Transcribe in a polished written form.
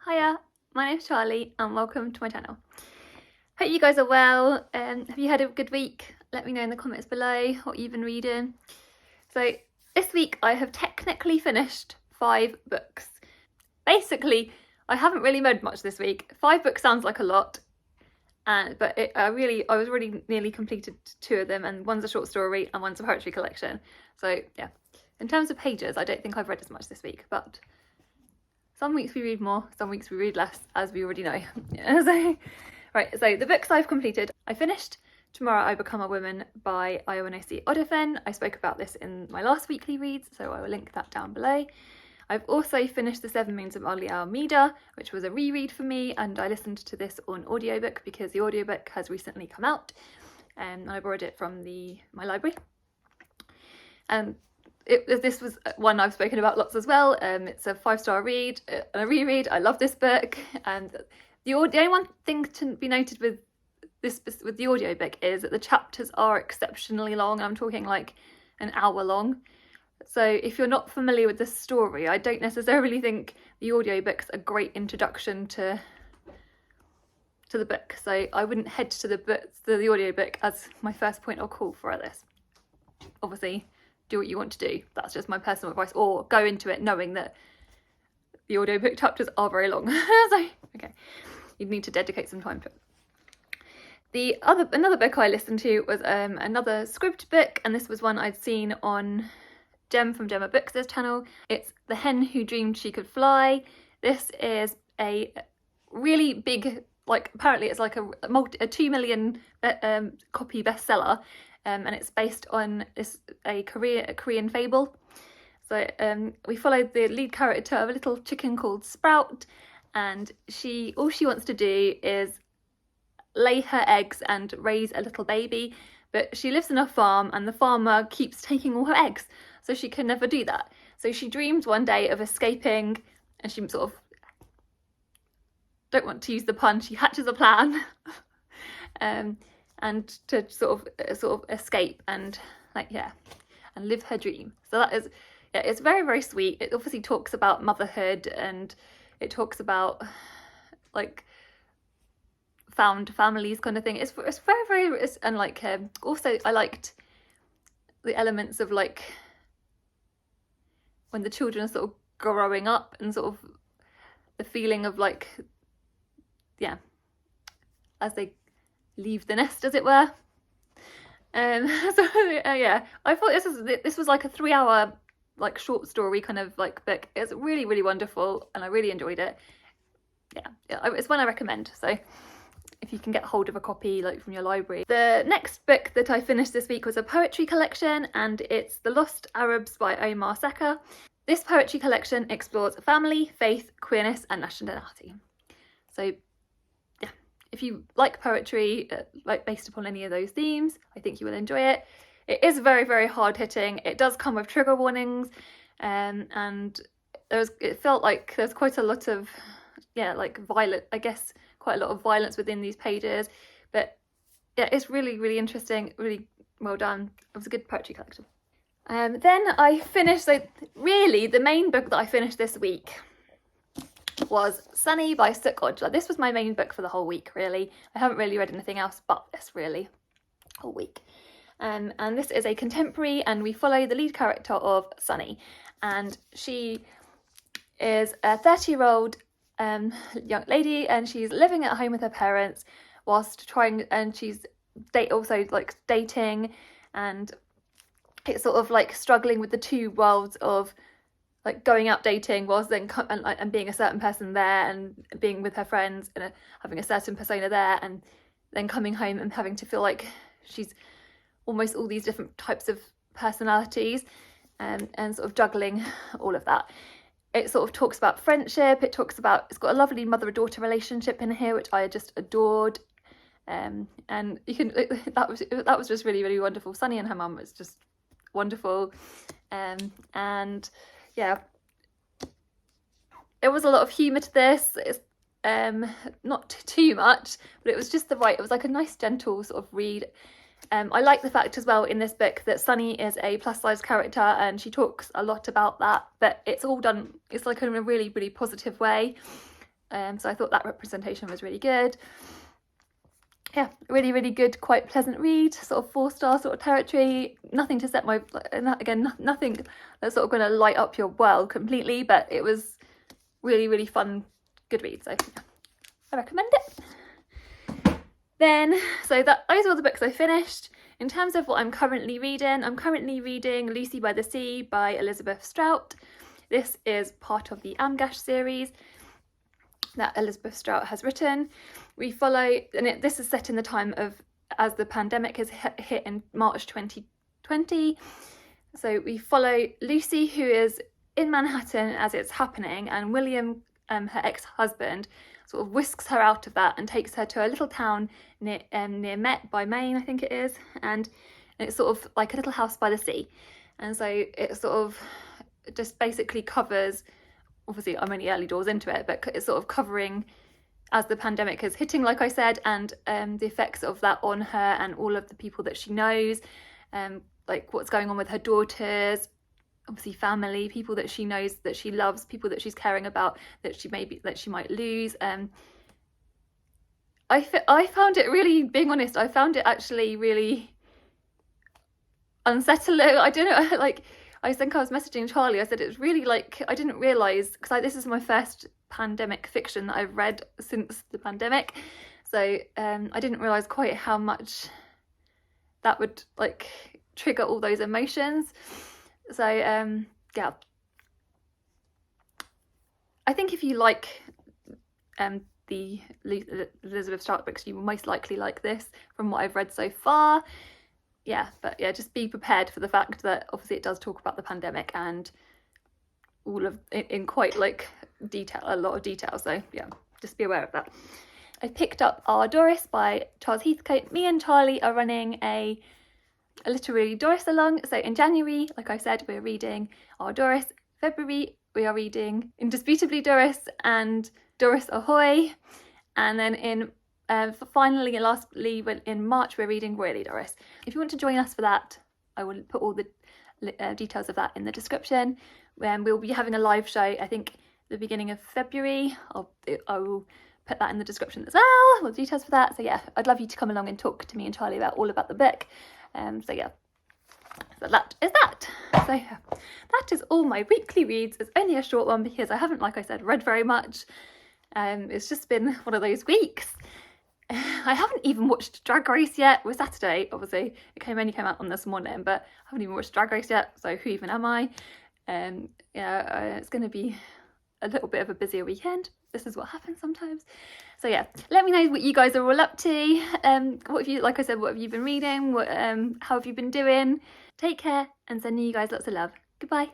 Hiya, my name's Charlie and welcome to my channel. Hope you guys are well. Have you had a good week? Let me know in the comments below what you've been reading. So this week I have technically finished 5 books. Basically, I haven't really read much this week. 5 books sounds like a lot, but I was really nearly completed 2 of them, and one's a short story and one's a poetry collection. So yeah, in terms of pages, I don't think I've read as much this week, but some weeks we read more, some weeks we read less, as we already know. So the books I've completed. I finished Tomorrow I Become a Woman by Ionosi Odefen. I spoke about this in my last weekly reads, so I will link that down below. I've also finished The 7 Moons of Maali Almeida, which was a reread for me, and I listened to this on audiobook because the audiobook has recently come out, and I borrowed it from my library. This was one I've spoken about lots as well. It's a 5-star read and a reread. I love this book, and the only one thing to be noted with the audiobook is that the chapters are exceptionally long. I'm talking like an hour long. So if you're not familiar with the story, I don't necessarily think the audiobook's a great introduction to the book. So I wouldn't head to the audiobook as my first point of call for this. Obviously, do what you want to do. That's just my personal advice, or go into it knowing that the audiobook chapters are very long. So okay, you'd need to dedicate some time to it. Another book I listened to was another script book, and this was one I'd seen on Jem from Gemma Books' channel. It's The Hen Who Dreamed She Could Fly. This is a really big, apparently it's like a 2 million copy bestseller. And it's based on a Korean fable. So we followed the lead character of a little chicken called Sprout, and all she wants to do is lay her eggs and raise a little baby, but she lives in a farm and the farmer keeps taking all her eggs, so she can never do that. So she dreams one day of escaping, and she sort of, don't want to use the pun, she hatches a plan. And to sort of escape and and live her dream. So that is, it's very, very sweet. It obviously talks about motherhood, and it talks about found families kind of thing. It's very, very, and also I liked the elements of when the children are sort of growing up, and sort of the feeling of as they leave the nest, as it were. Yeah, I thought this was like a 3-hour short story kind of book. It's really, really wonderful, and I really enjoyed it. Yeah, it's one I recommend. So if you can get hold of a copy from your library. The next book that I finished this week was a poetry collection, and it's The Lost Arabs by Omar Sakr. This poetry collection explores family, faith, queerness and nationality. So if you like poetry, based upon any of those themes, I think you will enjoy it. It is very, very hard hitting. It does come with trigger warnings, and it felt like there's quite a lot of, quite a lot of violence within these pages. But yeah, it's really, really interesting, really well done. It was a good poetry collection. Then I finished, really the main book that I finished this week was Sunny by Sukh Ojla. This was my main book for the whole week, really. I haven't really read anything else but this, really, whole week. And this is a contemporary, and we follow the lead character of Sunny, and she is a 30-year-old young lady, and she's living at home with her parents whilst she's dating, and it's sort of struggling with the two worlds of going out dating whilst then and being a certain person there, and being with her friends and having a certain persona there, and then coming home and having to feel like she's almost all these different types of personalities, and sort of juggling all of that. It sort of talks about friendship. It's got a lovely mother-daughter relationship in here, which I just adored. And you can that was just really, really wonderful. Sunny and her mum was just wonderful, and yeah, it was a lot of humour to this. It's not too much, but it was just it was a nice gentle sort of read. I like the fact as well in this book that Sunny is a plus size character, and she talks a lot about that, but it's all done, it's in a really, really positive way. So I thought that representation was really good. Yeah, really, really good, quite pleasant read, sort of 4-star sort of territory. Nothing to set my, again, nothing that's sort of going to light up your world completely, but it was really, really fun, good read. So yeah, I recommend it. Then, so those are all the books I finished. In terms of what I'm currently reading Lucy by the Sea by Elizabeth Strout. This is part of the Amgash series that Elizabeth Strout has written. We follow, and this is set in the time of as the pandemic has hit in March 2020. So we follow Lucy, who is in Manhattan as it's happening, and William, her ex-husband, sort of whisks her out of that and takes her to a little town near Met by Maine, I think it is, and it's sort of like a little house by the sea. And so it sort of just basically covers, obviously I'm only early doors into it, but it's sort of covering as the pandemic is hitting, like I said, and the effects of that on her and all of the people that she knows, like what's going on with her daughters, obviously family, people that she knows, that she loves, people that she's caring about, that she might lose. I found it really, being honest, I found it actually really unsettling. I don't know, like, I think I was messaging Charlie, I said it's really like, I didn't realise, because this is my first pandemic fiction that I've read since the pandemic, so I didn't realise quite how much that would like trigger all those emotions. So yeah, I think if you like the Elizabeth Strout books, you will most likely like this from what I've read so far. Yeah, but yeah, just be prepared for the fact that obviously it does talk about the pandemic and all of it in quite like detail, a lot of detail. So yeah, just be aware of that. I picked up Our Doris by Charles Heathcote. Me and Charlie are running a Literally Doris along. So in January, like I said, we're reading Our Doris. February, we are reading Indisputably Doris and Doris Ahoy. And then in finally and lastly, in March, we're reading Really Doris. If you want to join us for that, I will put all the details of that in the description. We'll be having a live show, I think, the beginning of February. I will put that in the description as well, all the details for that. So yeah, I'd love you to come along and talk to me and Charlie about all about the book. So yeah, so that is that. So yeah, that is all my weekly reads. It's only a short one because I haven't, like I said, read very much. It's just been one of those weeks. I haven't even watched Drag Race yet. We're Saturday, obviously. It only came out on this morning, but I haven't even watched Drag Race yet. So who even am I? Yeah, it's going to be a little bit of a busier weekend. This is what happens sometimes. So yeah, let me know what you guys are all up to. What have you, like I said, what have you been reading? How have you been doing? Take care, and sending you guys lots of love. Goodbye.